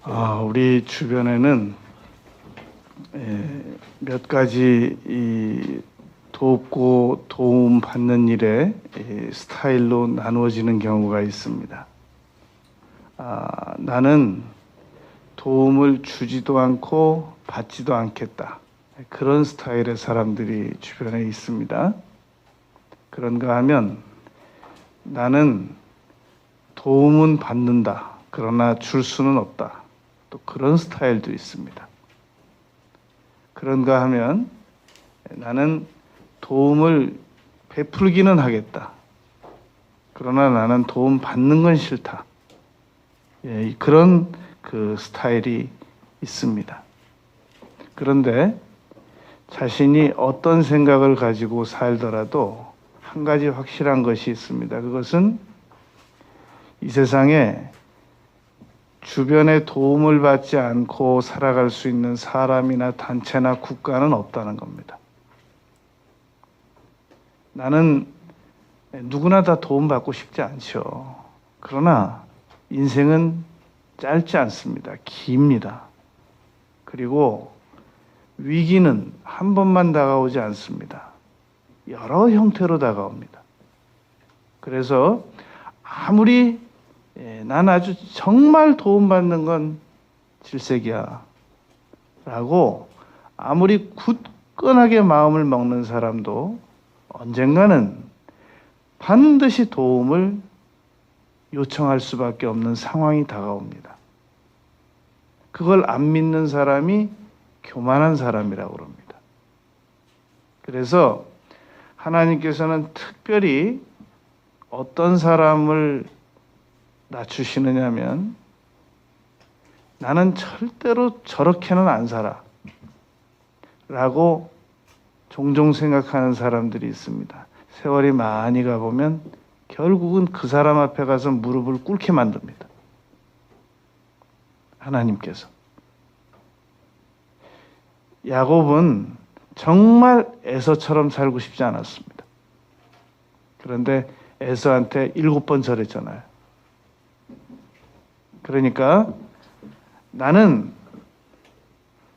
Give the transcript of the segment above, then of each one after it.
우리 주변에는 몇 가지 돕고 도움 받는 일에 스타일로 나누어지는 경우가 있습니다. 나는 도움을 주지도 않고 받지도 않겠다. 그런 스타일의 사람들이 주변에 있습니다. 그런가 하면 나는 도움은 받는다. 그러나 줄 수는 없다. 또 그런 스타일도 있습니다. 그런가 하면 나는 도움을 베풀기는 하겠다. 그러나 나는 도움 받는 건 싫다. 그런 스타일이 있습니다. 그런데 자신이 어떤 생각을 가지고 살더라도 한 가지 확실한 것이 있습니다. 그것은 이 세상에 주변의 도움을 받지 않고 살아갈 수 있는 사람이나 단체나 국가는 없다는 겁니다. 나는 누구나 다 도움받고 싶지 않죠. 그러나 인생은 짧지 않습니다. 깁니다. 그리고 위기는 한 번만 다가오지 않습니다. 여러 형태로 다가옵니다. 그래서 아무리 난 아주 정말 도움받는 건 질색이야 라고 아무리 굳건하게 마음을 먹는 사람도 언젠가는 반드시 도움을 요청할 수밖에 없는 상황이 다가옵니다. 그걸 안 믿는 사람이 교만한 사람이라고 그럽니다. 그래서 하나님께서는 특별히 어떤 사람을 낮추시느냐 하면 나는 절대로 저렇게는 안 살아 라고 종종 생각하는 사람들이 있습니다. 세월이 많이 가보면 결국은 그 사람 앞에 가서 무릎을 꿇게 만듭니다. 하나님께서. 야곱은 정말 에서처럼 살고 싶지 않았습니다. 그런데 에서한테 7번 절했잖아요. 그러니까 나는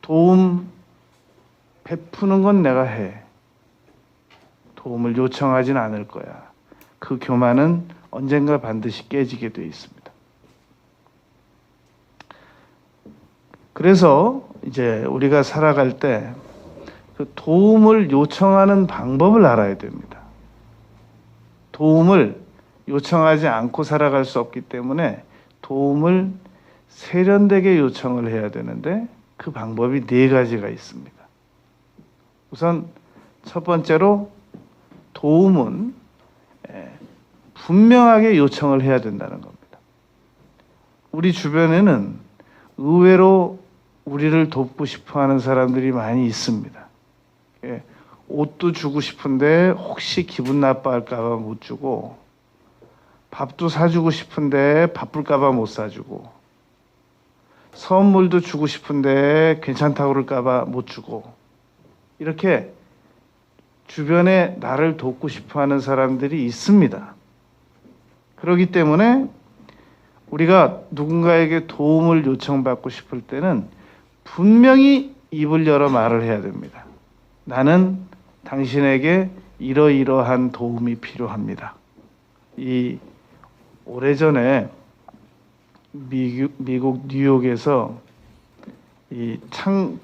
도움 베푸는 건 내가 해. 도움을 요청하진 않을 거야. 그 교만은 언젠가 반드시 깨지게 돼 있습니다. 그래서 이제 우리가 살아갈 때 그 도움을 요청하는 방법을 알아야 됩니다. 도움을 요청하지 않고 살아갈 수 없기 때문에 도움을 세련되게 요청을 해야 되는데 그 방법이 4가지가 있습니다. 우선 첫 번째로 도움은 분명하게 요청을 해야 된다는 겁니다. 우리 주변에는 의외로 우리를 돕고 싶어 하는 사람들이 많이 있습니다. 옷도 주고 싶은데 혹시 기분 나빠할까 봐 못 주고, 밥도 사주고 싶은데 바쁠까 봐 못 사주고, 선물도 주고 싶은데 괜찮다고 그럴까 봐 못 주고, 이렇게 주변에 나를 돕고 싶어 하는 사람들이 있습니다. 그렇기 때문에 우리가 누군가에게 도움을 요청받고 싶을 때는 분명히 입을 열어 말을 해야 됩니다. 나는 당신에게 이러이러한 도움이 필요합니다. 이 오래전에 미국 뉴욕에서 이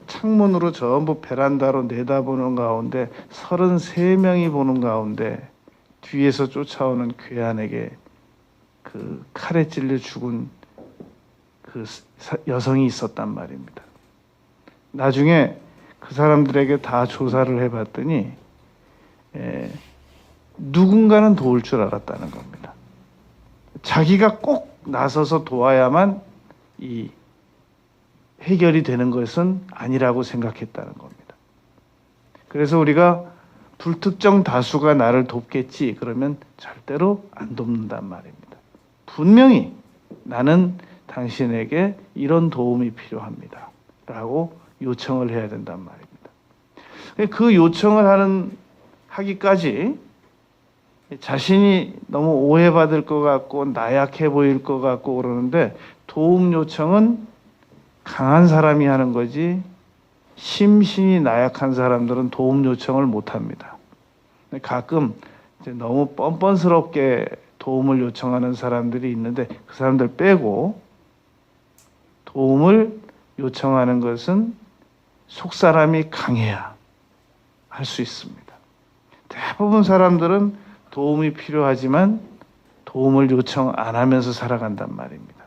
창문으로 전부 베란다로 내다보는 가운데 33명이 보는 가운데 뒤에서 쫓아오는 괴한에게 그 칼에 찔려 죽은 그 여성이 있었단 말입니다. 나중에 그 사람들에게 다 조사를 해봤더니 누군가는 도울 줄 알았다는 겁니다. 자기가 꼭 나서서 도와야만 이 해결이 되는 것은 아니라고 생각했다는 겁니다. 그래서 우리가 불특정 다수가 나를 돕겠지 그러면 절대로 안 돕는단 말입니다. 분명히 나는 당신에게 이런 도움이 필요합니다 라고 요청을 해야 된단 말입니다. 그 요청을 하기까지 자신이 너무 오해받을 것 같고 나약해 보일 것 같고 그러는데 도움 요청은 강한 사람이 하는 거지 심신이 나약한 사람들은 도움 요청을 못 합니다. 가끔 이제 너무 뻔뻔스럽게 도움을 요청하는 사람들이 있는데 그 사람들 빼고 도움을 요청하는 것은 속사람이 강해야 할 수 있습니다. 대부분 사람들은 도움이 필요하지만 도움을 요청 안 하면서 살아간단 말입니다.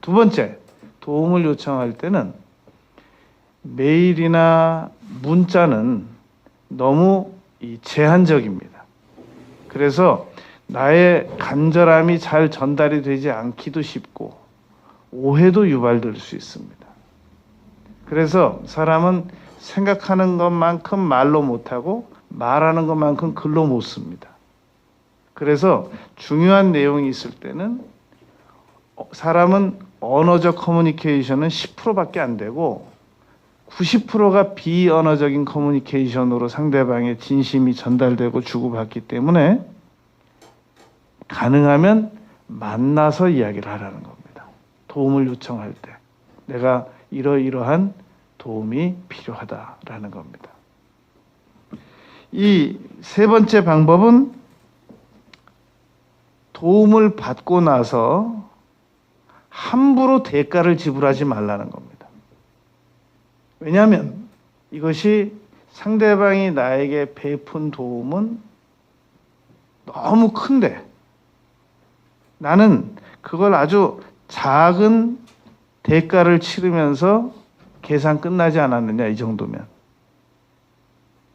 두 번째, 도움을 요청할 때는 메일이나 문자는 너무 제한적입니다. 그래서 나의 간절함이 잘 전달이 되지 않기도 쉽고 오해도 유발될 수 있습니다. 그래서 사람은 생각하는 것만큼 말로 못하고 말하는 것만큼 글로 못 씁니다. 그래서 중요한 내용이 있을 때는 사람은 언어적 커뮤니케이션은 10%밖에 안 되고 90%가 비언어적인 커뮤니케이션으로 상대방의 진심이 전달되고 주고받기 때문에 가능하면 만나서 이야기를 하라는 겁니다. 도움을 요청할 때 내가 이러이러한 도움이 필요하다라는 겁니다. 이 세 번째 방법은 도움을 받고 나서 함부로 대가를 지불하지 말라는 겁니다. 왜냐하면 이것이 상대방이 나에게 베푼 도움은 너무 큰데 나는 그걸 아주 작은 대가를 치르면서 계산 끝나지 않았느냐 이 정도면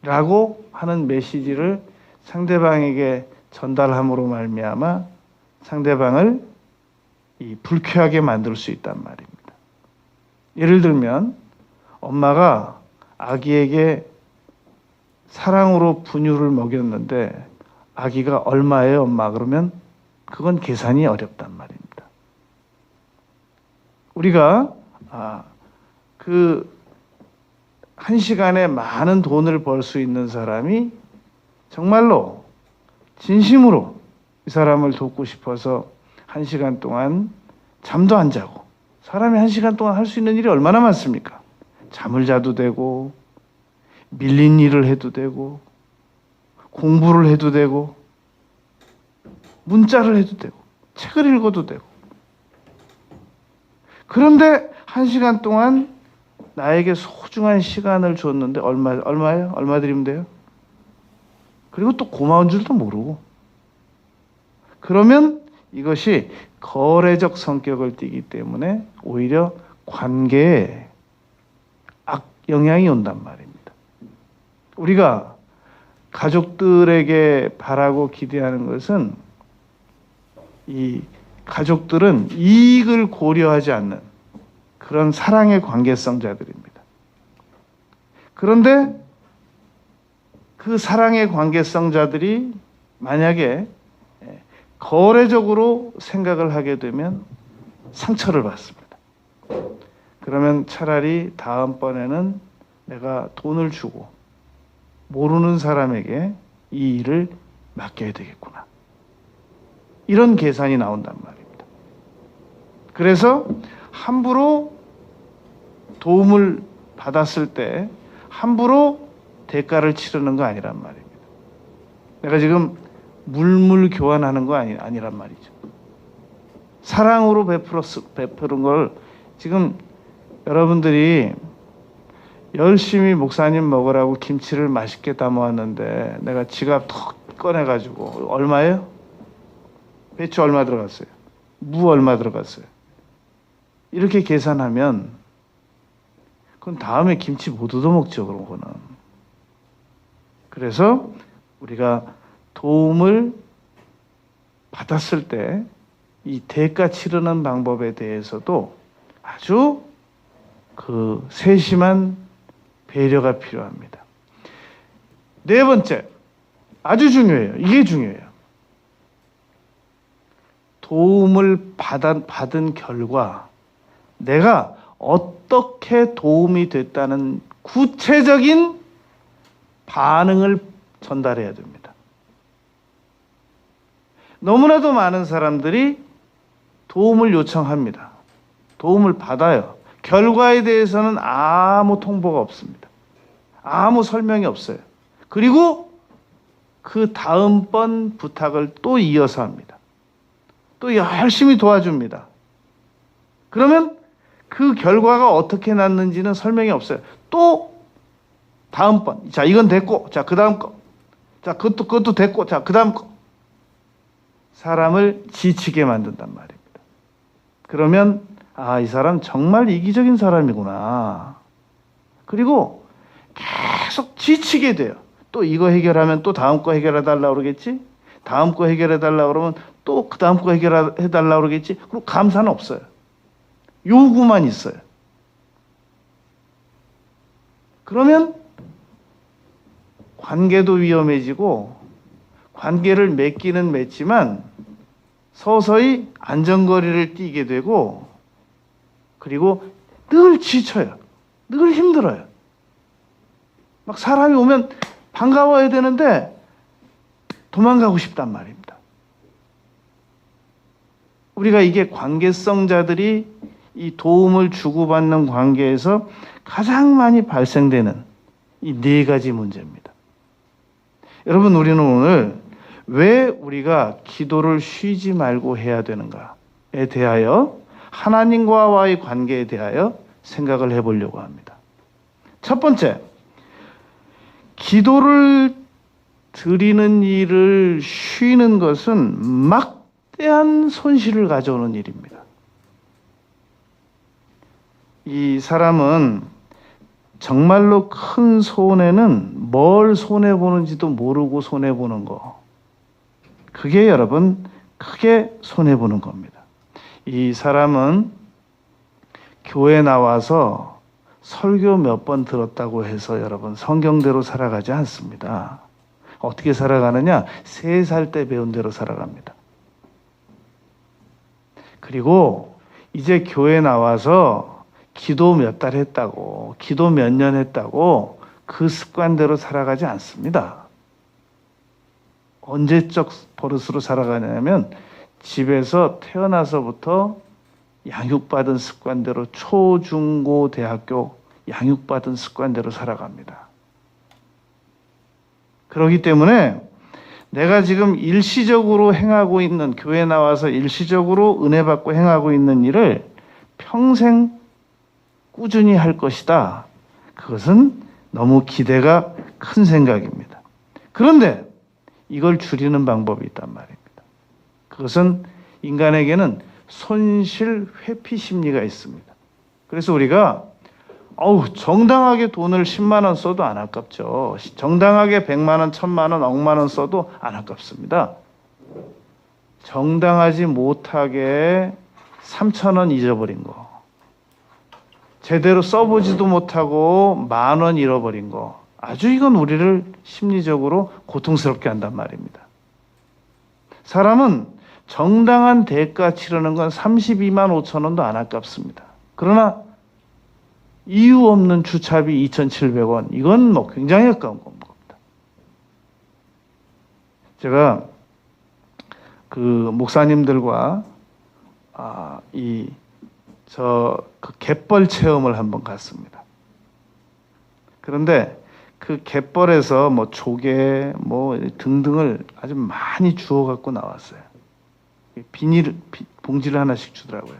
라고 하는 메시지를 상대방에게 전달함으로 말미암아 상대방을 불쾌하게 만들 수 있단 말입니다. 예를 들면 엄마가 아기에게 사랑으로 분유를 먹였는데 아기가 얼마예요 엄마? 그러면 그건 계산이 어렵단 말입니다. 우리가 한 시간에 많은 돈을 벌 수 있는 사람이 정말로 진심으로 이 사람을 돕고 싶어서 한 시간 동안 잠도 안 자고 사람이 한 시간 동안 할 수 있는 일이 얼마나 많습니까? 잠을 자도 되고 밀린 일을 해도 되고 공부를 해도 되고 문자를 해도 되고 책을 읽어도 되고 그런데 한 시간 동안 나에게 소중한 시간을 줬는데 얼마예요? 얼마 드리면 돼요? 그리고 또 고마운 줄도 모르고 그러면 이것이 거래적 성격을 띠기 때문에 오히려 관계에 악영향이 온단 말입니다. 우리가 가족들에게 바라고 기대하는 것은 이 가족들은 이익을 고려하지 않는 그런 사랑의 관계성자들입니다. 그런데 그 사랑의 관계성자들이 만약에 거래적으로 생각을 하게 되면 상처를 받습니다. 그러면 차라리 다음번에는 내가 돈을 주고 모르는 사람에게 이 일을 맡겨야 되겠구나. 이런 계산이 나온단 말입니다. 그래서 함부로 도움을 받았을 때 함부로 대가를 치르는 거 아니란 말입니다. 내가 지금 물물 교환하는 거 아니란 말이죠. 사랑으로 베푸는 걸 지금 여러분들이 열심히 목사님 먹으라고 김치를 맛있게 담아왔는데 내가 지갑 턱 꺼내가지고 얼마예요? 배추 얼마 들어갔어요? 무 얼마 들어갔어요? 이렇게 계산하면 그건 다음에 김치 못 얻어먹죠. 그런 거는. 그래서 우리가 도움을 받았을 때 이 대가 치르는 방법에 대해서도 아주 세심한 배려가 필요합니다. 네 번째, 아주 중요해요. 이게 중요해요. 도움을 받은 결과 내가 어떻게 도움이 됐다는 구체적인 반응을 전달해야 됩니다. 너무나도 많은 사람들이 도움을 요청합니다. 도움을 받아요. 결과에 대해서는 아무 통보가 없습니다. 아무 설명이 없어요. 그리고 그 다음번 부탁을 또 이어서 합니다. 또 열심히 도와줍니다. 그러면 그 결과가 어떻게 났는지는 설명이 없어요. 또 다음번, 자 이건 됐고, 자 그 다음 거, 자 그것도 됐고, 자 그 다음 거. 사람을 지치게 만든단 말입니다. 그러면 이 사람 정말 이기적인 사람이구나. 그리고 계속 지치게 돼요. 또 이거 해결하면 또 다음 거 해결해 달라고 그러겠지? 다음 거 해결해 달라고 그러면 또 그 다음 거 해결해 달라고 그러겠지? 그리고 감사는 없어요. 요구만 있어요. 그러면 관계도 위험해지고 관계를 맺기는 맺지만 서서히 안전거리를 띄게 되고 그리고 늘 지쳐요. 늘 힘들어요. 막 사람이 오면 반가워야 되는데 도망가고 싶단 말입니다. 우리가 이게 관계성자들이 이 도움을 주고받는 관계에서 가장 많이 발생되는 이 네 가지 문제입니다. 여러분, 우리는 오늘 왜 우리가 기도를 쉬지 말고 해야 되는가에 대하여 하나님과의 관계에 대하여 생각을 해보려고 합니다. 첫 번째, 기도를 드리는 일을 쉬는 것은 막대한 손실을 가져오는 일입니다. 이 사람은 정말로 큰 손해는 뭘 손해보는지도 모르고 손해보는 거. 그게 여러분 크게 손해보는 겁니다. 이 사람은 교회 나와서 설교 몇 번 들었다고 해서 여러분 성경대로 살아가지 않습니다. 어떻게 살아가느냐? 3살 때 배운 대로 살아갑니다. 그리고 이제 교회 나와서 기도 몇 달 했다고, 기도 몇 년 했다고 그 습관대로 살아가지 않습니다. 언제적 버릇으로 살아가냐면 집에서 태어나서부터 양육받은 습관대로 초, 중, 고, 대학교 양육받은 습관대로 살아갑니다. 그렇기 때문에 내가 지금 일시적으로 행하고 있는, 교회 나와서 일시적으로 은혜 받고 행하고 있는 일을 평생 꾸준히 할 것이다. 그것은 너무 기대가 큰 생각입니다. 그런데 이걸 줄이는 방법이 있단 말입니다. 그것은 인간에게는 손실 회피 심리가 있습니다. 그래서 우리가 정당하게 돈을 10만 원 써도 안 아깝죠. 정당하게 100만 원, 1000만 원, 억만 원 써도 안 아깝습니다. 정당하지 못하게 3,000원 잊어버린 거, 제대로 써보지도 못하고 10,000원 잃어버린 거, 아주 이건 우리를 심리적으로 고통스럽게 한단 말입니다. 사람은 정당한 대가 치르는 건 32만 5천 원도 안 아깝습니다. 그러나 이유 없는 주차비 2,700원, 이건 뭐 굉장히 아까운 겁니다. 제가 그 목사님들과 그 갯벌 체험을 한번 갔습니다. 그런데 그 갯벌에서 뭐 조개 뭐 등등을 아주 많이 주워 갖고 나왔어요. 봉지를 하나씩 주더라고요.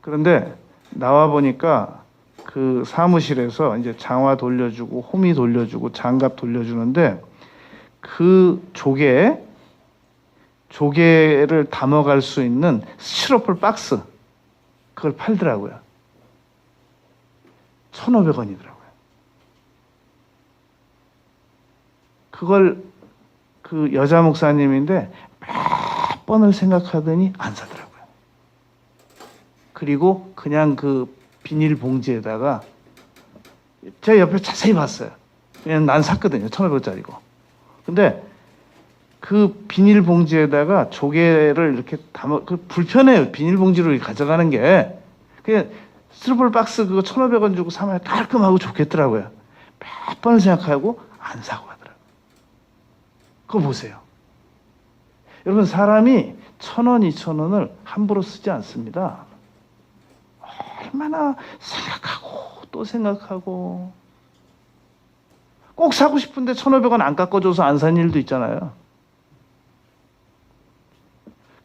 그런데 나와 보니까 그 사무실에서 이제 장화 돌려주고 호미 돌려주고 장갑 돌려주는데 그 조개를 담아갈 수 있는 스티로폴 박스, 그걸 팔더라고요. 1,500원이더라고요. 그걸 그 여자 목사님인데 몇 번을 생각하더니 안 사더라고요. 그리고 그냥 그 비닐 봉지에다가, 제가 옆에 자세히 봤어요. 그냥 난 샀거든요. 1,500원짜리고. 근데 그 비닐 봉지에다가 조개를 이렇게 불편해요. 비닐 봉지로 가져가는 게. 그냥 스티로폴 박스 그거 1,500원 주고 사면 깔끔하고 좋겠더라고요. 몇 번을 생각하고 안 사고 하더라고요. 그거 보세요. 여러분, 사람이 1,000원, 2,000원을 함부로 쓰지 않습니다. 얼마나 생각하고 또 생각하고 꼭 사고 싶은데 1,500원 안 깎아줘서 안 산 일도 있잖아요.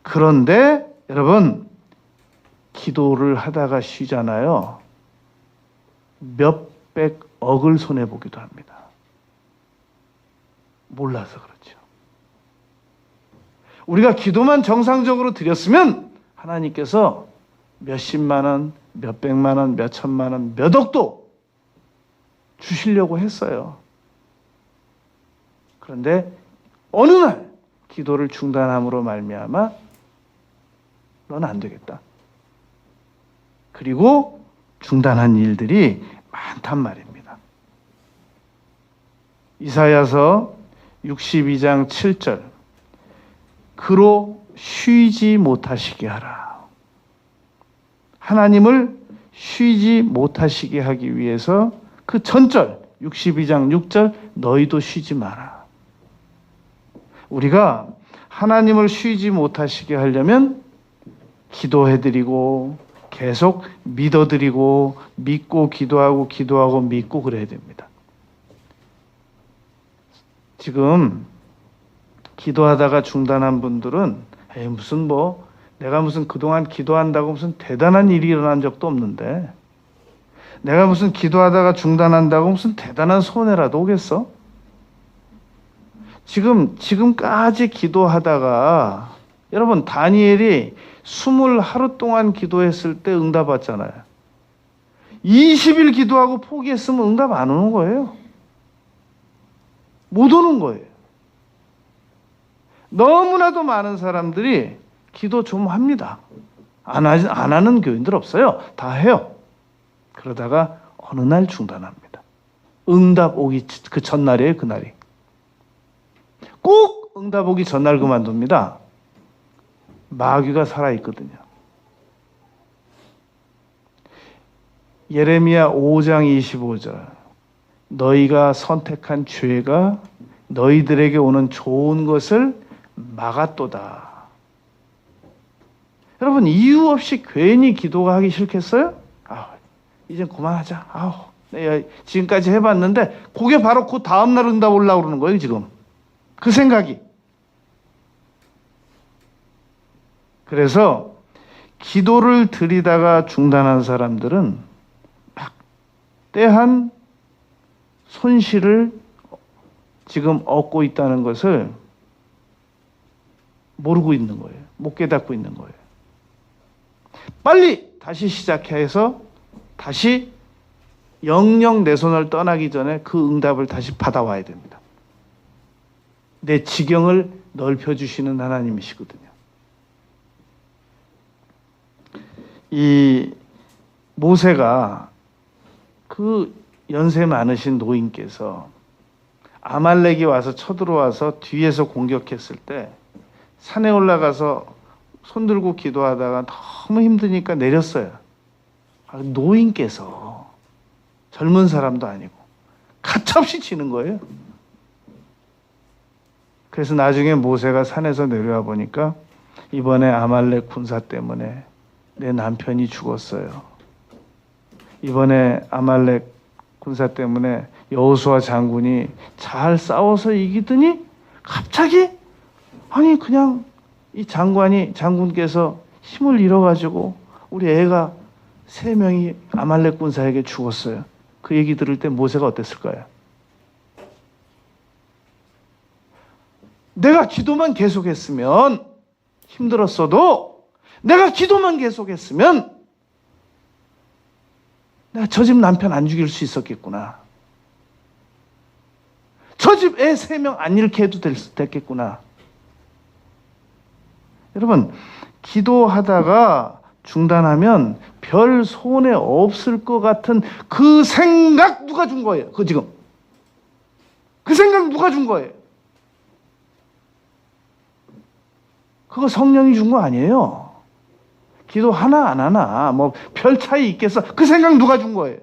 그런데 여러분 기도를 하다가 쉬잖아요. 몇백억을 손해보기도 합니다. 몰라서 그렇죠. 우리가 기도만 정상적으로 드렸으면 하나님께서 몇십만 원, 몇백만 원, 몇천만 원, 몇 억도 주시려고 했어요. 그런데 어느 날 기도를 중단함으로 말미암아 넌 안 되겠다. 그리고 중단한 일들이 많단 말입니다. 이사야서 62장 7절 그로 쉬지 못하시게 하라. 하나님을 쉬지 못하시게 하기 위해서 그 전절 62장 6절 너희도 쉬지 마라. 우리가 하나님을 쉬지 못하시게 하려면 기도해드리고 계속 믿어드리고 믿고 기도하고 믿고 그래야 됩니다. 지금 기도하다가 중단한 분들은 무슨 내가 무슨 그동안 기도한다고 무슨 대단한 일이 일어난 적도 없는데 내가 무슨 기도하다가 중단한다고 무슨 대단한 손해라도 오겠어? 지금까지 기도하다가 여러분 다니엘이 20하루 동안 기도했을 때 응답 받잖아요. 20일 기도하고 포기했으면 응답 안 오는 거예요. 못 오는 거예요. 너무나도 많은 사람들이 기도 좀 합니다. 안 하는 교인들 없어요. 다 해요. 그러다가 어느 날 중단합니다. 응답 오기 그 전날이에요. 그날이. 꼭 응답 오기 전날 그만둡니다. 마귀가 살아있거든요. 예레미야 5장 25절 너희가 선택한 죄가 너희들에게 오는 좋은 것을 막았도다. 여러분 이유 없이 괜히 기도가 하기 싫겠어요? 이젠 그만하자. 내가 지금까지 해봤는데 그게 바로 그 다음날 응답 올라오고 그러는 거예요. 지금 그 생각이. 그래서 기도를 드리다가 중단한 사람들은 막대한 손실을 지금 얻고 있다는 것을 모르고 있는 거예요. 못 깨닫고 있는 거예요. 빨리 다시 시작해서 다시 영영 내 손을 떠나기 전에 그 응답을 다시 받아와야 됩니다. 내 지경을 넓혀주시는 하나님이시거든요. 이 모세가 그 연세 많으신 노인께서 아말렉이 와서 쳐들어와서 뒤에서 공격했을 때 산에 올라가서 손 들고 기도하다가 너무 힘드니까 내렸어요. 노인께서 젊은 사람도 아니고 가차없이 치는 거예요. 그래서 나중에 모세가 산에서 내려와 보니까 이번에 아말렉 군사 때문에 내 남편이 죽었어요. 이번에 아말렉 군사 때문에 여호수아 장군이 잘 싸워서 이기더니 갑자기 그냥 이 장군께서 힘을 잃어가지고 우리 애가 3명이 아말렉 군사에게 죽었어요. 그 얘기 들을 때 모세가 어땠을까요? 내가 기도만 계속했으면 힘들었어도 내가 기도만 계속했으면 내가 저 집 남편 안 죽일 수 있었겠구나. 저 집 애 3명 안 잃게 해도 됐겠구나. 여러분, 기도하다가 중단하면 별 손해 없을 것 같은 그 생각 누가 준 거예요? 그 생각 누가 준 거예요? 그거 성령이 준 거 아니에요. 기도 하나 안 하나 별 차이 있겠어. 그 생각 누가 준 거예요?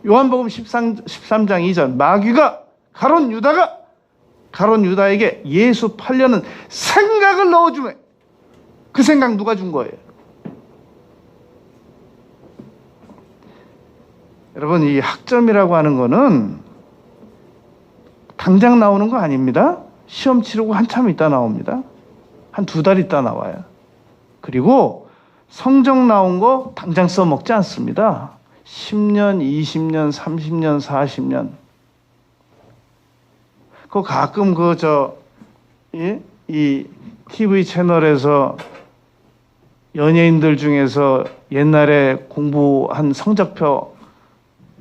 요한복음 13장 2절 마귀가 가룟 유다에게 예수 팔려는 생각을 넣어주면 그 생각 누가 준 거예요? 여러분, 이 학점이라고 하는 거는 당장 나오는 거 아닙니다. 시험 치르고 한참 있다 나옵니다. 한 2달 있다 나와요. 그리고 성적 나온 거 당장 써먹지 않습니다. 10년, 20년, 30년, 40년. 그 가끔 이 TV 채널에서 연예인들 중에서 옛날에 공부한 성적표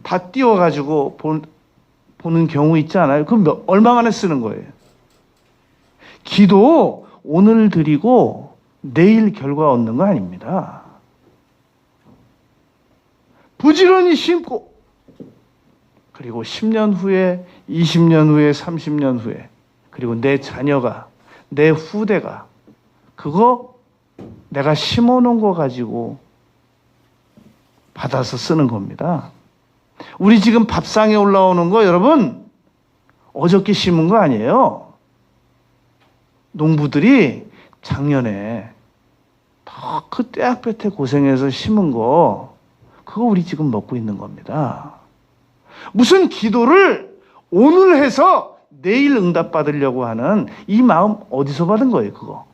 다 띄워가지고 보는 경우 있지 않아요? 그럼 얼마 만에 쓰는 거예요? 기도 오늘 드리고 내일 결과 얻는 거 아닙니다. 부지런히 심고 그리고 10년 후에 20년 후에 30년 후에 그리고 내 자녀가 내 후대가 그거 내가 심어놓은 거 가지고 받아서 쓰는 겁니다. 우리 지금 밥상에 올라오는 거 여러분 어저께 심은 거 아니에요. 농부들이 작년에 그 떼약볕에 고생해서 심은 거 그거 우리 지금 먹고 있는 겁니다. 무슨 기도를 오늘 해서 내일 응답 받으려고 하는 이 마음 어디서 받은 거예요? 그거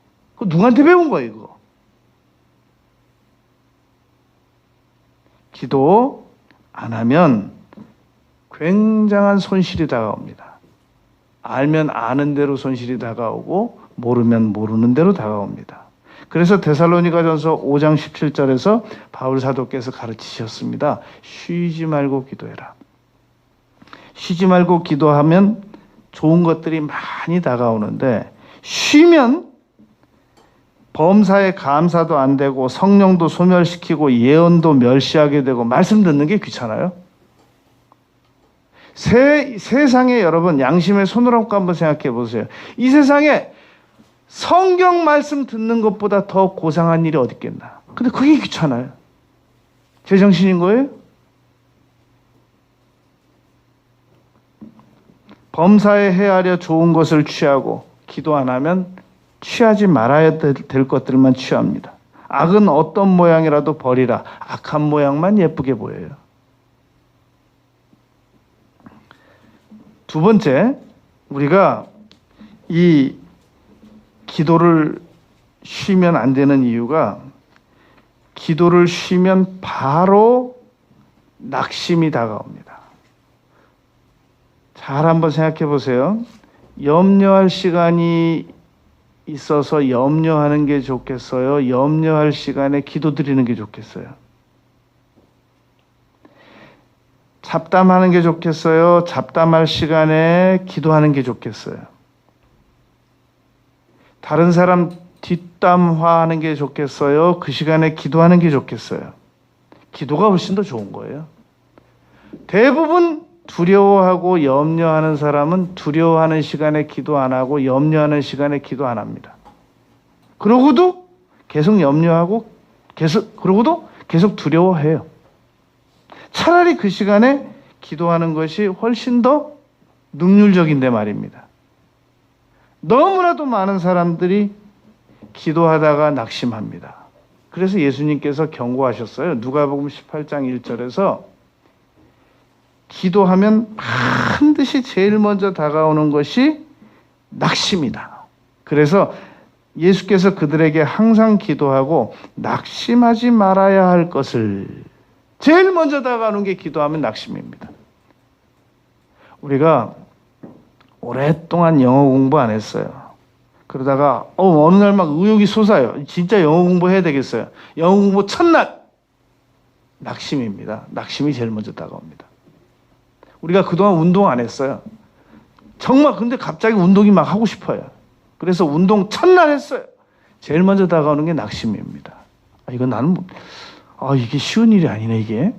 누구한테 배운 거예요? 그거 기도 안 하면 굉장한 손실이 다가옵니다. 알면 아는 대로 손실이 다가오고 모르면 모르는 대로 다가옵니다. 그래서 데살로니가전서 5장 17절에서 바울 사도께서 가르치셨습니다. 쉬지 말고 기도해라. 쉬지 말고 기도하면 좋은 것들이 많이 다가오는데 쉬면 범사에 감사도 안 되고 성령도 소멸시키고 예언도 멸시하게 되고 말씀 듣는 게 귀찮아요. 세상에 여러분 양심의 손을 얹고 한번 생각해 보세요. 이 세상에 성경 말씀 듣는 것보다 더 고상한 일이 어디 있겠나. 근데 그게 귀찮아요. 제정신인 거예요? 범사에 헤아려 좋은 것을 취하고 기도 안 하면 취하지 말아야 될 것들만 취합니다. 악은 어떤 모양이라도 버리라. 악한 모양만 예쁘게 보여요. 두 번째, 우리가 이 기도를 쉬면 안 되는 이유가 기도를 쉬면 바로 낙심이 다가옵니다. 잘 한번 생각해 보세요. 염려할 시간이 있어서 염려하는 게 좋겠어요? 염려할 시간에 기도 드리는 게 좋겠어요? 잡담하는 게 좋겠어요? 잡담할 시간에 기도하는 게 좋겠어요? 다른 사람 뒷담화하는 게 좋겠어요? 그 시간에 기도하는 게 좋겠어요? 기도가 훨씬 더 좋은 거예요. 대부분 두려워하고 염려하는 사람은 두려워하는 시간에 기도 안 하고 염려하는 시간에 기도 안 합니다. 그러고도 계속 염려하고 그러고도 계속 두려워해요. 차라리 그 시간에 기도하는 것이 훨씬 더 능률적인데 말입니다. 너무나도 많은 사람들이 기도하다가 낙심합니다. 그래서 예수님께서 경고하셨어요. 누가복음 18장 1절에서 기도하면 반드시 제일 먼저 다가오는 것이 낙심이다. 그래서 예수께서 그들에게 항상 기도하고 낙심하지 말아야 할 것을 제일 먼저 다가오는 게 기도하면 낙심입니다. 우리가 오랫동안 영어 공부 안 했어요. 그러다가 어느 날 막 의욕이 솟아요. 진짜 영어 공부해야 되겠어요. 영어 공부 첫날 낙심입니다. 낙심이 제일 먼저 다가옵니다. 우리가 그동안 운동 안 했어요. 정말 근데 갑자기 운동이 막 하고 싶어요. 그래서 운동 첫날 했어요. 제일 먼저 다가오는 게 낙심입니다. 이건 나는 이게 쉬운 일이 아니네 이게.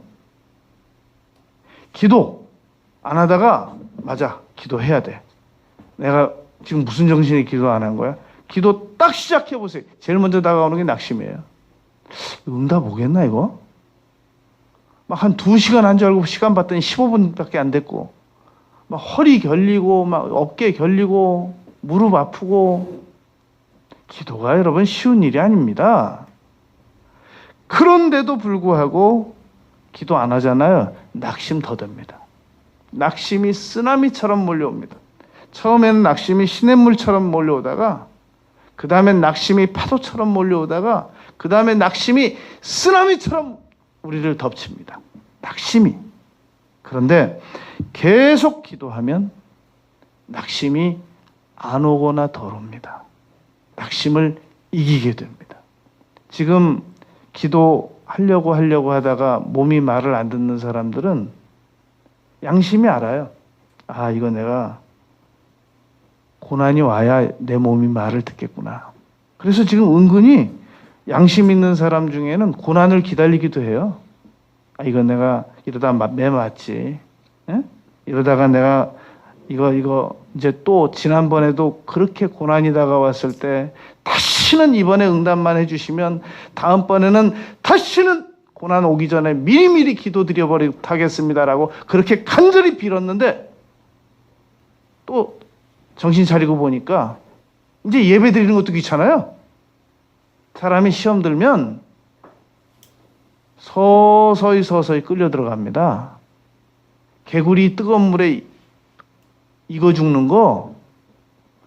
기도 안 하다가 맞아 기도해야 돼. 내가 지금 무슨 정신에 기도 안 한 거야? 기도 딱 시작해 보세요. 제일 먼저 다가오는 게 낙심이에요. 응답 오겠나 이거? 막 한 2시간 한 줄 알고 시간 봤더니 15분밖에 안 됐고 막 허리 결리고 막 어깨 결리고 무릎 아프고 기도가 여러분 쉬운 일이 아닙니다. 그런데도 불구하고 기도 안 하잖아요. 낙심 더 됩니다. 낙심이 쓰나미처럼 몰려옵니다. 처음에는 낙심이 시냇물처럼 몰려오다가 그 다음엔 낙심이 파도처럼 몰려오다가 그 다음에 낙심이 쓰나미처럼 우리를 덮칩니다. 낙심이. 그런데 계속 기도하면 낙심이 안 오거나 덜 옵니다. 낙심을 이기게 됩니다. 지금 기도하려고 하다가 몸이 말을 안 듣는 사람들은 양심이 알아요. 아, 이거 내가 고난이 와야 내 몸이 말을 듣겠구나. 그래서 지금 은근히 양심 있는 사람 중에는 고난을 기다리기도 해요. 아, 이거 내가 이러다 매 맞지. 에? 이러다가 내가 이거 이제 또 지난번에도 그렇게 고난이 다가왔을 때 다시는 이번에 응답만 해주시면 다음번에는 다시는 고난 오기 전에 미리미리 기도드려버리고 하겠습니다라고 그렇게 간절히 빌었는데 또 정신 차리고 보니까 이제 예배 드리는 것도 귀찮아요. 사람이 시험 들면 서서히 끌려 들어갑니다. 개구리 뜨거운 물에 익어 죽는 거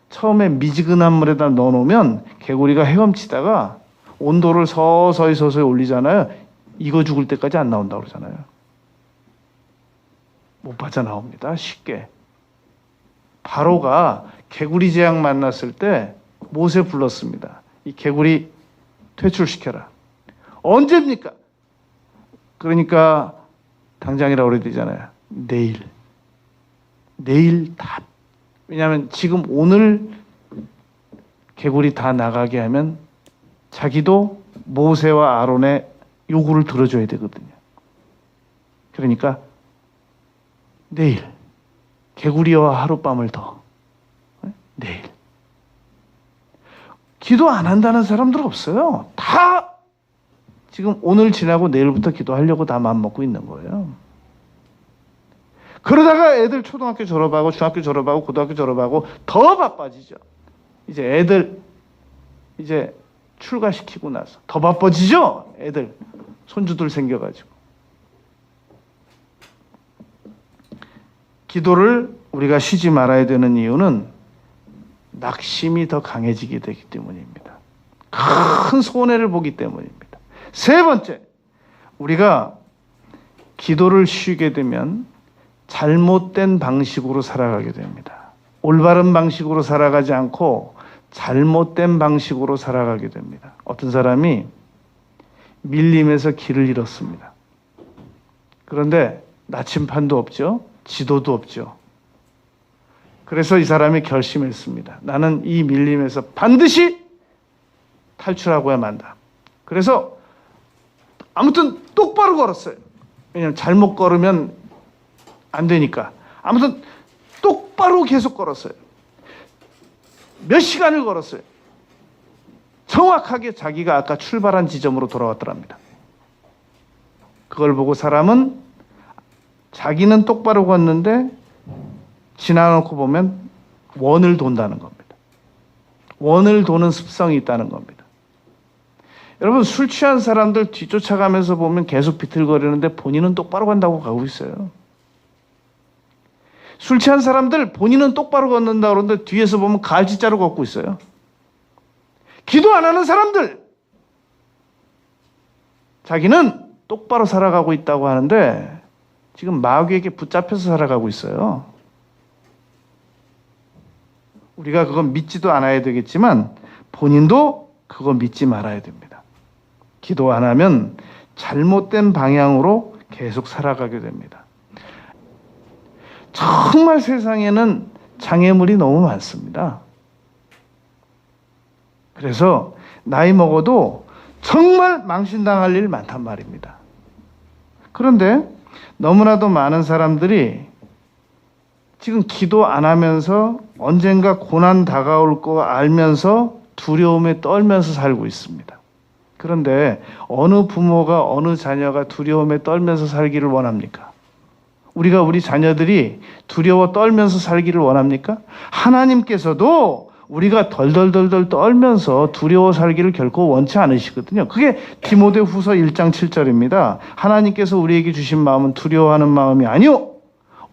처음에 미지근한 물에다 넣어놓으면 개구리가 헤엄치다가 온도를 서서히 올리잖아요. 익어 죽을 때까지 안 나온다고 그러잖아요. 못 빠져나옵니다. 쉽게. 바로가 개구리 재앙 만났을 때 모세 불렀습니다. 이 개구리 퇴출시켜라. 언제입니까? 그러니까 당장이라고 그래야 되잖아요. 내일 답. 왜냐하면 지금 오늘 개구리 다 나가게 하면 자기도 모세와 아론의 요구를 들어줘야 되거든요. 그러니까 내일 개구리와 하룻밤을 더. 내일. 기도 안 한다는 사람들 없어요. 다 지금 오늘 지나고 내일부터 기도하려고 다 마음먹고 있는 거예요. 그러다가 애들 초등학교 졸업하고 중학교 졸업하고 고등학교 졸업하고 더 바빠지죠. 이제 애들 이제 출가시키고 나서 더 바빠지죠. 애들 손주들 생겨가지고. 기도를 우리가 쉬지 말아야 되는 이유는 낙심이 더 강해지게 되기 때문입니다. 큰 손해를 보기 때문입니다. 세 번째, 우리가 기도를 쉬게 되면 잘못된 방식으로 살아가게 됩니다. 올바른 방식으로 살아가지 않고 잘못된 방식으로 살아가게 됩니다. 어떤 사람이 밀림에서 길을 잃었습니다. 그런데 나침판도 없죠. 지도도 없죠. 그래서 이 사람이 결심했습니다. 나는 이 밀림에서 반드시 탈출하고야 만다. 그래서 아무튼 똑바로 걸었어요. 왜냐하면 잘못 걸으면 안 되니까. 아무튼 똑바로 계속 걸었어요. 몇 시간을 걸었어요. 정확하게 자기가 아까 출발한 지점으로 돌아왔더랍니다. 그걸 보고 사람은 자기는 똑바로 걷는데 지나놓고 보면 원을 돈다는 겁니다. 원을 도는 습성이 있다는 겁니다. 여러분, 술 취한 사람들 뒤쫓아가면서 보면 계속 비틀거리는데 본인은 똑바로 간다고 가고 있어요. 술 취한 사람들 본인은 똑바로 걷는다고 그러는데 뒤에서 보면 갈지자로 걷고 있어요. 기도 안 하는 사람들 자기는 똑바로 살아가고 있다고 하는데 지금 마귀에게 붙잡혀서 살아가고 있어요. 우리가 그건 믿지도 않아야 되겠지만 본인도 그거 믿지 말아야 됩니다. 기도 안 하면 잘못된 방향으로 계속 살아가게 됩니다. 정말 세상에는 장애물이 너무 많습니다. 그래서 나이 먹어도 정말 망신당할 일 많단 말입니다. 그런데 너무나도 많은 사람들이 지금 기도 안 하면서 언젠가 고난 다가올 거 알면서 두려움에 떨면서 살고 있습니다. 그런데 어느 부모가 어느 자녀가 두려움에 떨면서 살기를 원합니까? 우리가 우리 자녀들이 두려워 떨면서 살기를 원합니까? 하나님께서도 우리가 덜덜덜덜 떨면서 두려워 살기를 결코 원치 않으시거든요. 그게 디모데후서 1장 7절입니다. 하나님께서 우리에게 주신 마음은 두려워하는 마음이 아니요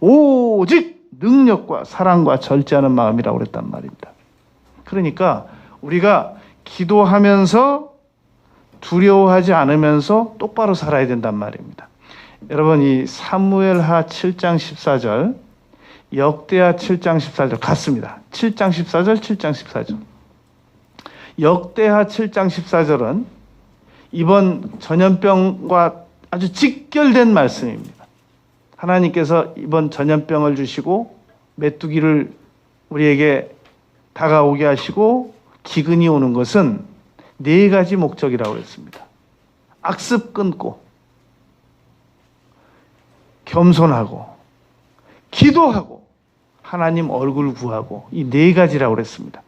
오직 능력과 사랑과 절제하는 마음이라고 그랬단 말입니다. 그러니까 우리가 기도하면서 두려워하지 않으면서 똑바로 살아야 된단 말입니다. 여러분, 이 사무엘하 7장 14절, 역대하 7장 14절 같습니다. 7장 14절, 7장 14절. 역대하 7장 14절은 이번 전염병과 아주 직결된 말씀입니다. 하나님께서 이번 전염병을 주시고 메뚜기를 우리에게 다가오게 하시고 기근이 오는 것은 네 가지 목적이라고 했습니다. 악습 끊고, 겸손하고, 기도하고, 하나님 얼굴 구하고, 이 네 가지라고 그랬습니다.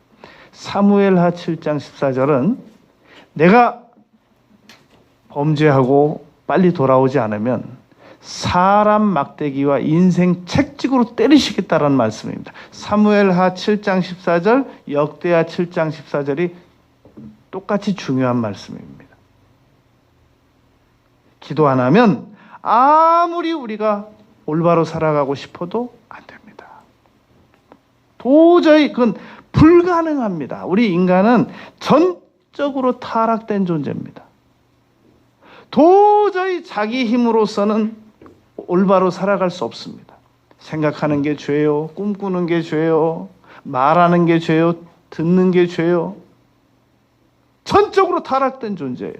사무엘하 7장 14절은 내가 범죄하고 빨리 돌아오지 않으면 사람 막대기와 인생 책찍으로 때리시겠다라는 말씀입니다. 사무엘하 7장 14절, 역대하 7장 14절이 똑같이 중요한 말씀입니다. 기도 안 하면 아무리 우리가 올바로 살아가고 싶어도 안 됩니다. 도저히 그건 불가능합니다. 우리 인간은 전적으로 타락된 존재입니다. 도저히 자기 힘으로서는 올바로 살아갈 수 없습니다. 생각하는 게 죄요, 꿈꾸는 게 죄요, 말하는 게 죄요, 듣는 게 죄요. 전적으로 타락된 존재예요.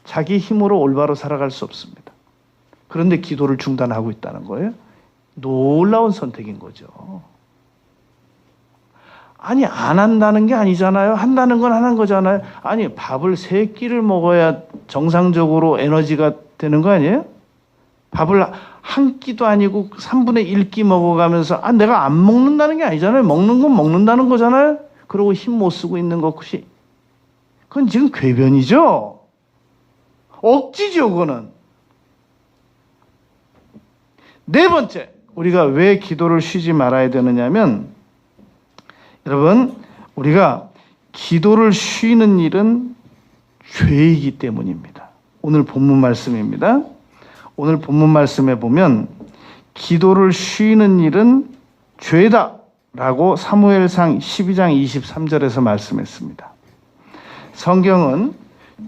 자기 힘으로 올바로 살아갈 수 없습니다. 그런데 기도를 중단하고 있다는 거예요. 놀라운 선택인 거죠. 아니, 안 한다는 게 아니잖아요. 한다는 건 하는 거잖아요. 아니, 밥을 3끼를 먹어야 정상적으로 에너지가 되는 거 아니에요? 밥을 한 끼도 아니고 3분의 1끼 먹어가면서 내가 안 먹는다는 게 아니잖아요. 먹는 건 먹는다는 거잖아요. 그러고 힘 못 쓰고 있는 것이 그건 지금 궤변이죠. 억지죠, 그거는. 네 번째, 우리가 왜 기도를 쉬지 말아야 되느냐면, 여러분, 우리가 기도를 쉬는 일은 죄이기 때문입니다. 오늘 본문 말씀입니다. 오늘 본문 말씀에 보면 기도를 쉬는 일은 죄다라고 사무엘상 12장 23절에서 말씀했습니다. 성경은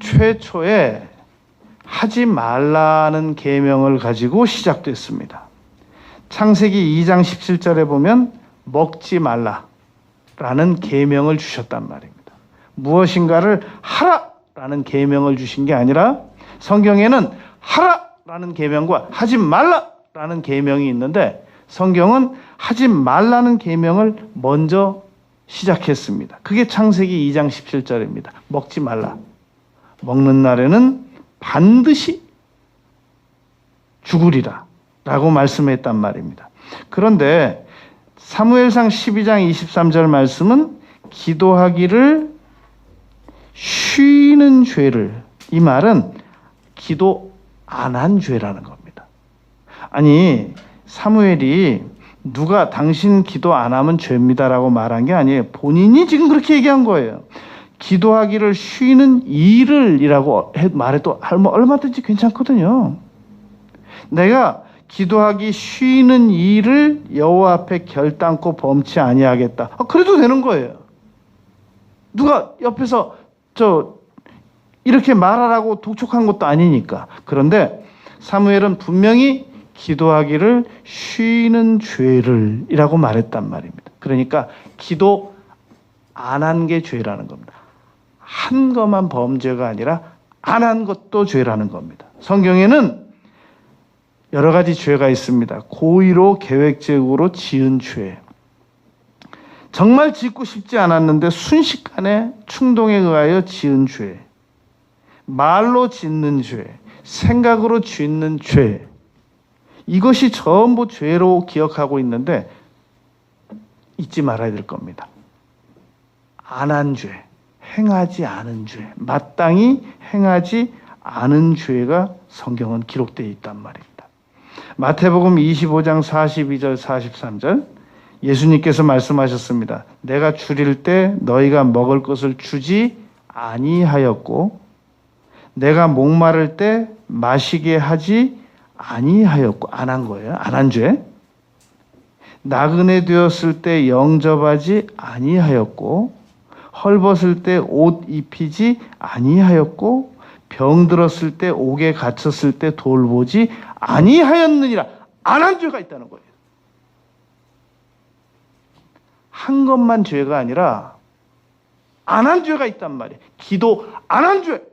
최초에 하지 말라는 계명을 가지고 시작됐습니다. 창세기 2장 17절에 보면 먹지 말라라는 계명을 주셨단 말입니다. 무엇인가를 하라라는 계명을 주신 게 아니라 성경에는 하라라는 계명과 하지 말라라는 계명이 있는데 성경은 하지 말라는 계명을 먼저 시작했습니다. 그게 창세기 2장 17절입니다. 먹지 말라. 먹는 날에는 반드시 죽으리라 라고 말씀했단 말입니다. 그런데 사무엘상 12장 23절 말씀은 기도하기를 쉬는 죄를, 이 말은 기도 안 한 죄라는 겁니다. 아니, 사무엘이 누가 당신 기도 안 하면 죄입니다라고 말한 게 아니에요. 본인이 지금 그렇게 얘기한 거예요. 기도하기를 쉬는 일을이라고 말해도 얼마든지 괜찮거든요. 내가 기도하기 쉬는 일을 여호와 앞에 결단코 범치 아니하겠다. 그래도 되는 거예요. 누가 옆에서 이렇게 말하라고 독촉한 것도 아니니까. 그런데 사무엘은 분명히 기도하기를 쉬는 죄를 이라고 말했단 말입니다. 그러니까 기도 안 한 게 죄라는 겁니다. 한 것만 범죄가 아니라 안 한 것도 죄라는 겁니다. 성경에는 여러 가지 죄가 있습니다. 고의로 계획적으로 지은 죄, 정말 짓고 싶지 않았는데 순식간에 충동에 의하여 지은 죄, 말로 짓는 죄, 생각으로 짓는 죄, 이것이 전부 죄로 기억하고 있는데 잊지 말아야 될 겁니다. 안 한 죄, 행하지 않은 죄, 마땅히 행하지 않은 죄가 성경은 기록되어 있단 말입니다. 마태복음 25장 42절 43절, 예수님께서 말씀하셨습니다. 내가 줄일 때 너희가 먹을 것을 주지 아니하였고 내가 목마를 때 마시게 하지 아니하였고 안 한 거예요. 안 한 죄. 나그네 되었을 때 영접하지 아니하였고 헐벗을 때 옷 입히지 아니하였고 병들었을 때 옥에 갇혔을 때 돌보지 아니하였느니라. 안 한 죄가 있다는 거예요. 한 것만 죄가 아니라 안 한 죄가 있단 말이에요. 기도 안 한 죄.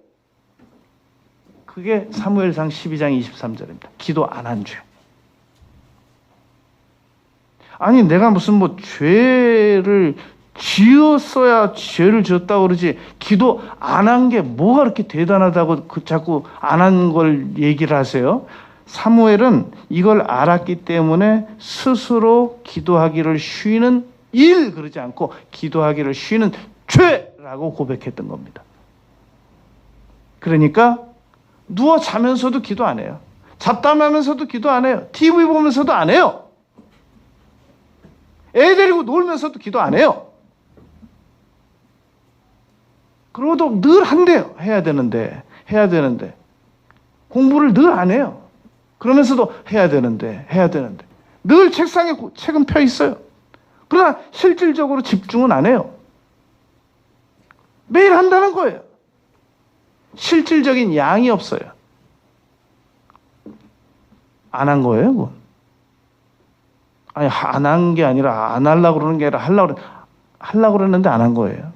그게 사무엘상 12장 23절입니다. 기도 안 한 죄. 아니 내가 무슨 뭐 죄를 지었어야 죄를 지었다고 그러지 기도 안 한 게 뭐가 그렇게 대단하다고 자꾸 안 한 걸 얘기를 하세요. 사무엘은 이걸 알았기 때문에 스스로 기도하기를 쉬는 일 그러지 않고 기도하기를 쉬는 죄라고 고백했던 겁니다. 그러니까 누워 자면서도 기도 안 해요. 잡담하면서도 기도 안 해요. TV 보면서도 안 해요. 애 데리고 놀면서도 기도 안 해요. 그러고도 늘 한대요. 해야 되는데 공부를 늘 안 해요. 그러면서도 해야 되는데 늘 책상에 책은 펴 있어요. 그러나 실질적으로 집중은 안 해요. 매일 한다는 거예요. 실질적인 양이 없어요. 안 한 거예요, 그건. 아니, 안 한 게 아니라 안 하려고 그러는 게 아니라 하려고 그랬는데 안 한 거예요.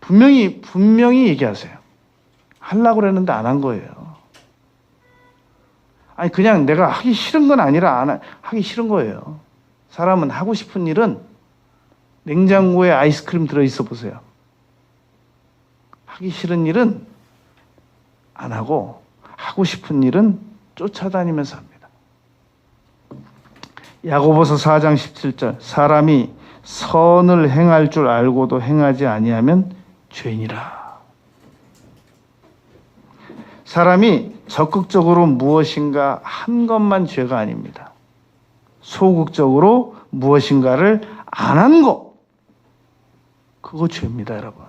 분명히 얘기하세요. 하려고 그랬는데 안 한 거예요. 아니, 그냥 내가 하기 싫은 건 아니라 하기 싫은 거예요. 사람은 하고 싶은 일은 냉장고에 아이스크림 들어있어 보세요. 하기 싫은 일은 안 하고 하고 싶은 일은 쫓아다니면서 합니다. 야고보서 4장 17절 사람이 선을 행할 줄 알고도 행하지 아니하면 죄인이라. 사람이 적극적으로 무엇인가 한 것만 죄가 아닙니다. 소극적으로 무엇인가를 안 한 것, 그거 죄입니다, 여러분.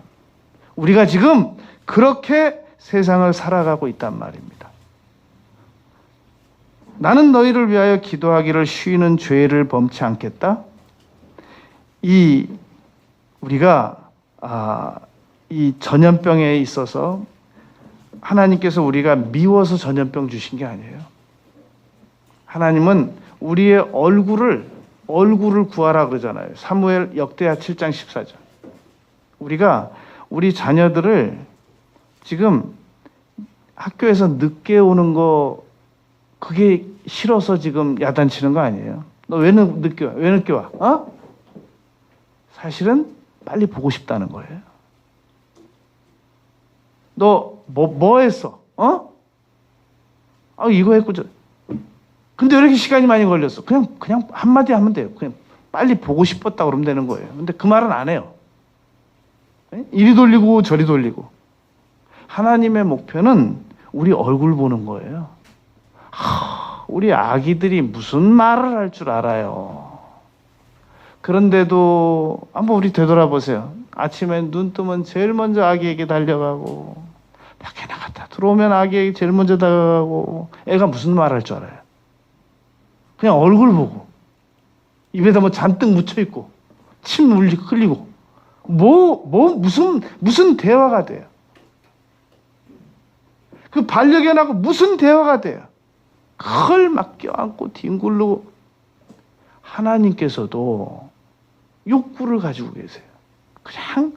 우리가 지금 그렇게 세상을 살아가고 있단 말입니다. 나는 너희를 위하여 기도하기를 쉬는 죄를 범치 않겠다. 우리가 이 전염병에 있어서 하나님께서 우리가 미워서 전염병 주신 게 아니에요. 하나님은 우리의 얼굴을 구하라 그러잖아요. 사무엘 역대하 7장 14절. 우리가 우리 자녀들을 지금 학교에서 늦게 오는 거 그게 싫어서 지금 야단치는 거 아니에요. 너 왜 늦게 와? 왜 늦게 와? 사실은 빨리 보고 싶다는 거예요. 너 뭐 했어? 이거 했고 근데 왜 이렇게 시간이 많이 걸렸어? 그냥 한마디 하면 돼요. 그냥 빨리 보고 싶었다 그러면 되는 거예요. 근데 그 말은 안 해요. 이리 돌리고 저리 돌리고. 하나님의 목표는 우리 얼굴 보는 거예요. 우리 아기들이 무슨 말을 할 줄 알아요. 그런데도 한번 우리 되돌아보세요. 아침에 눈 뜨면 제일 먼저 아기에게 달려가고 밖에 나갔다 들어오면 아기에게 제일 먼저 다가가고. 애가 무슨 말 할 줄 알아요. 그냥 얼굴 보고 입에다 뭐 잔뜩 묻혀있고 침 흘리고 무슨 대화가 돼요. 그 반려견하고 무슨 대화가 돼요. 그걸 막 껴안고 뒹굴르고. 하나님께서도 욕구를 가지고 계세요. 그냥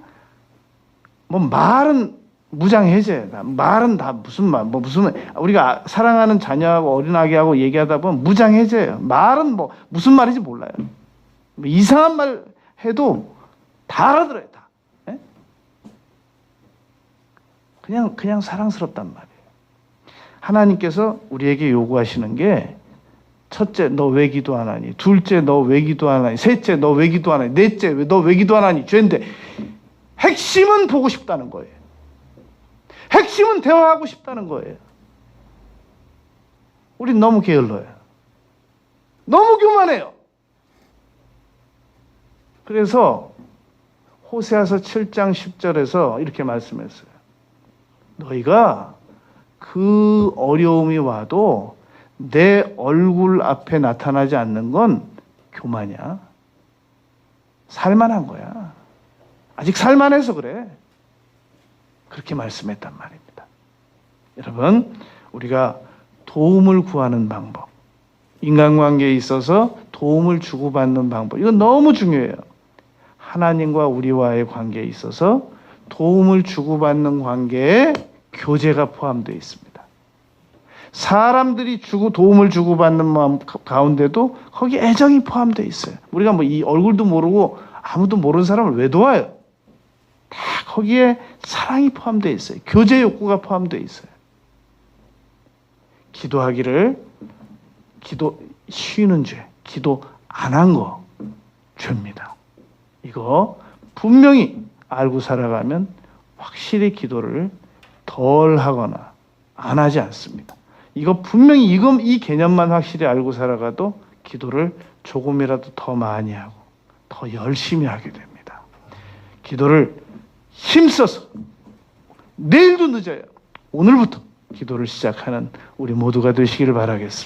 말은 무장해제다. 말은 다 무슨 우리가 사랑하는 자녀하고 어린아기하고 얘기하다 보면 무장해제예요. 말은 무슨 말인지 몰라요. 이상한 말 해도 다 알아들어요. 다. 네? 그냥 사랑스럽단 말이에요. 하나님께서 우리에게 요구하시는 게 첫째, 너 왜 기도 안 하니? 둘째, 너 왜 기도 안 하니? 셋째, 너 왜 기도 안 하니? 넷째, 너 왜 기도 안 하니? 죄인데 핵심은 보고 싶다는 거예요. 핵심은 대화하고 싶다는 거예요. 우린 너무 게을러요. 너무 교만해요. 그래서 호세아서 7장 10절에서 이렇게 말씀했어요. 너희가 그 어려움이 와도 내 얼굴 앞에 나타나지 않는 건 교만이야. 살만한 거야. 아직 살만해서 그래. 그렇게 말씀했단 말입니다. 여러분, 우리가 도움을 구하는 방법, 인간관계에 있어서 도움을 주고받는 방법, 이건 너무 중요해요. 하나님과 우리와의 관계에 있어서 도움을 주고받는 관계에 교제가 포함되어 있습니다. 사람들이 도움을 주고받는 마음 가운데도 거기 애정이 포함되어 있어요. 우리가 뭐 이 얼굴도 모르고 아무도 모르는 사람을 왜 도와요? 다 거기에 사랑이 포함되어 있어요. 교제 욕구가 포함되어 있어요. 기도하기를 기도 쉬는 죄, 기도 안 한 거 죄입니다. 이거 분명히 알고 살아가면 확실히 기도를 덜 하거나 안 하지 않습니다. 이거 분명히 이 개념만 확실히 알고 살아가도 기도를 조금이라도 더 많이 하고 더 열심히 하게 됩니다. 기도를 힘써서 내일도 늦어요. 오늘부터 기도를 시작하는 우리 모두가 되시기를 바라겠습니다.